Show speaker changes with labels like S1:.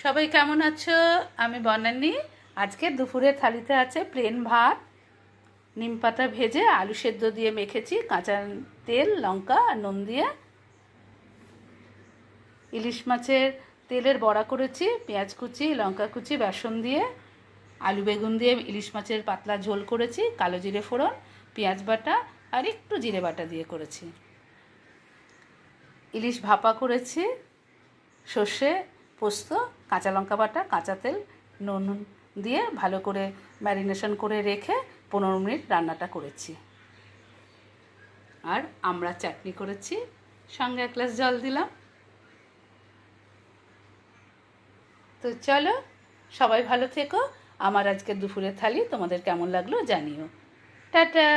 S1: সবাই কেমন আছো? আমি বনানী। আজকে দুপুরের থালিতে আছে প্লেন ভাত, নিম পাতা ভেজে আলু সেদ্ধ দিয়ে মেখেছি, কাঁচা তেল, লঙ্কা আর নুন দিয়ে। ইলিশ মাছের তেলের বড়া করেছি, পেঁয়াজ কুচি, লঙ্কা কুচি, বেসন দিয়ে, আলু বেগুন দিয়ে ইলিশ মাছের পাতলা ঝোল করেছি, কালো জিরে ফোড়ন, পেঁয়াজ বাটা আর একটু জিরে বাটা দিয়ে করেছি। ইলিশ ভাপা করেছি, সর্ষে, পোস্ত, কাঁচা লঙ্কা বাটা, কাঁচা তেল, নুন দিয়ে ভালো করে ম্যারিনেশন করে রেখে 15 মিনিট রান্নাটা করেছি। আর আমরা চাটনি করেছি, সঙ্গে 1 গ্লাস জল দিলাম। তো চলো, সবাই ভালো থেকো। আমার আজকে দুপুরের থালি তোমাদের কেমন লাগলো জানিও। টাটা।